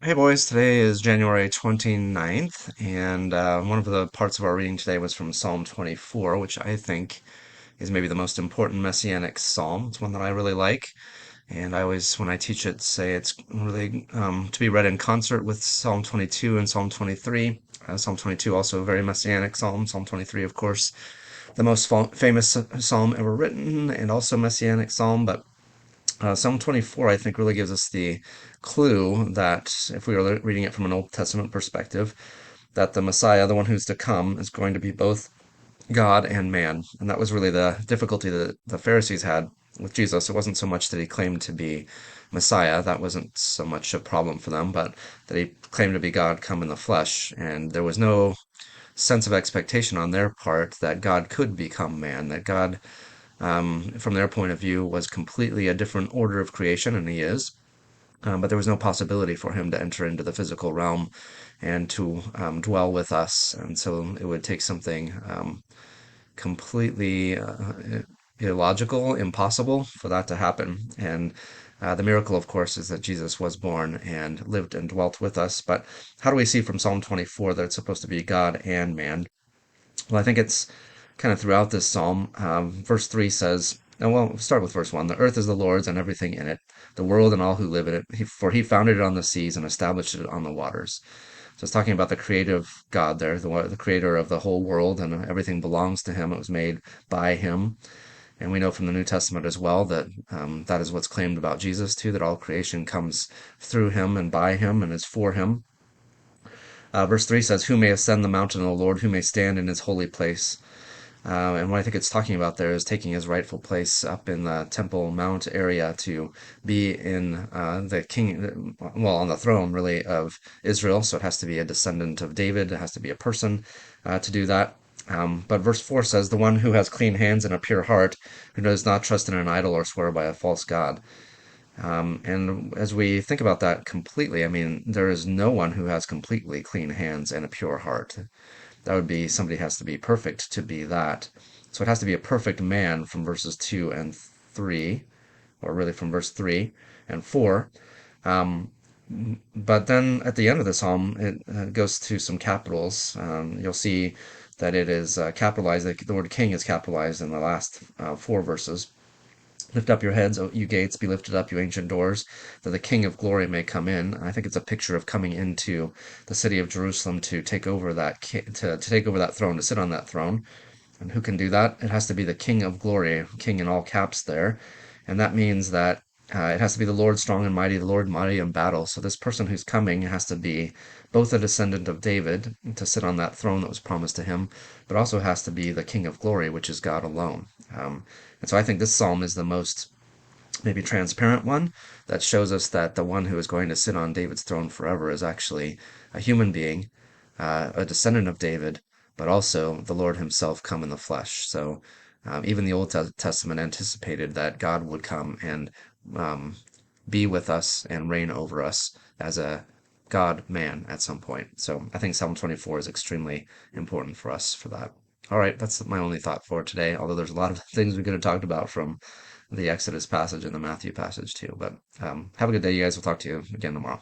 Hey boys, today is January 29th, and one of the parts of our reading today was from Psalm 24, which I think is maybe the most important messianic psalm. It's one that I really like, and I always, when I teach it, say it's really to be read in concert with Psalm 22 and Psalm 23. Psalm 22 also a very messianic psalm. Psalm 23, of course, the most famous psalm ever written, and also messianic psalm, but Psalm 24, I think, really gives us the clue that if we were reading it from an Old Testament perspective, that the Messiah, the one who's to come, is going to be both God and man. And that was really the difficulty that the Pharisees had with Jesus. It wasn't so much that he claimed to be Messiah, that wasn't so much a problem for them, but that he claimed to be God come in the flesh. And there was no sense of expectation on their part that God could become man, that God from their point of view, was completely a different order of creation, and he is. But there was no possibility for him to enter into the physical realm and to dwell with us. And so it would take something completely illogical, impossible for that to happen. And the miracle, of course, is that Jesus was born and lived and dwelt with us. But how do we see from Psalm 24 that it's supposed to be God and man? Well, I think it's kind of throughout this psalm. Verse 3 says, and well, we'll start with verse 1. The earth is the Lord's and everything in it, the world and all who live in it. For he founded it on the seas and established it on the waters. So it's talking about the creative God there, the creator of the whole world, and everything belongs to him. It was made by him. And we know from the New Testament as well that that is what's claimed about Jesus too, that all creation comes through him and by him and is for him. Verse 3 says, who may ascend the mountain of the Lord? Who may stand in his holy place? And what I think it's talking about there is taking his rightful place up in the Temple Mount area to be in the king, well, on the throne really of Israel. So it has to be a descendant of David. It has to be a person to do that. But verse 4 says, the one who has clean hands and a pure heart, who does not trust in an idol or swear by a false God. And as we think about that completely, I mean, there is no one who has completely clean hands and a pure heart. That would be somebody has to be perfect to be that. So it has to be a perfect man from verses 2 and 3, or really from verse 3 and 4. Um, but then at the end of the psalm, it goes to some capitals. You'll see that it is capitalized, the word king is capitalized in the last four verses. Lift up your heads, O you gates, be lifted up, you ancient doors, that the King of glory may come in. I think it's a picture of coming into the city of Jerusalem to take over to take over that throne, to sit on that throne. And who can do that? It has to be the King of glory, King in all caps there. And that means that it has to be the Lord strong and mighty, the Lord mighty in battle. So this person who's coming has to be both a descendant of David to sit on that throne that was promised to him, but also has to be the King of glory, which is God alone. And so I think this psalm is the most maybe transparent one that shows us that the one who is going to sit on David's throne forever is actually a human being, a descendant of David, but also the Lord himself come in the flesh. So even the Old Testament anticipated that God would come and um, be with us and reign over us as a God man at some point. So I think Psalm 24 is extremely important for us for that. All right, that's my only thought for today, although there's a lot of things we could have talked about from the Exodus passage and the Matthew passage too. But have a good day, you guys. We'll talk to you again tomorrow.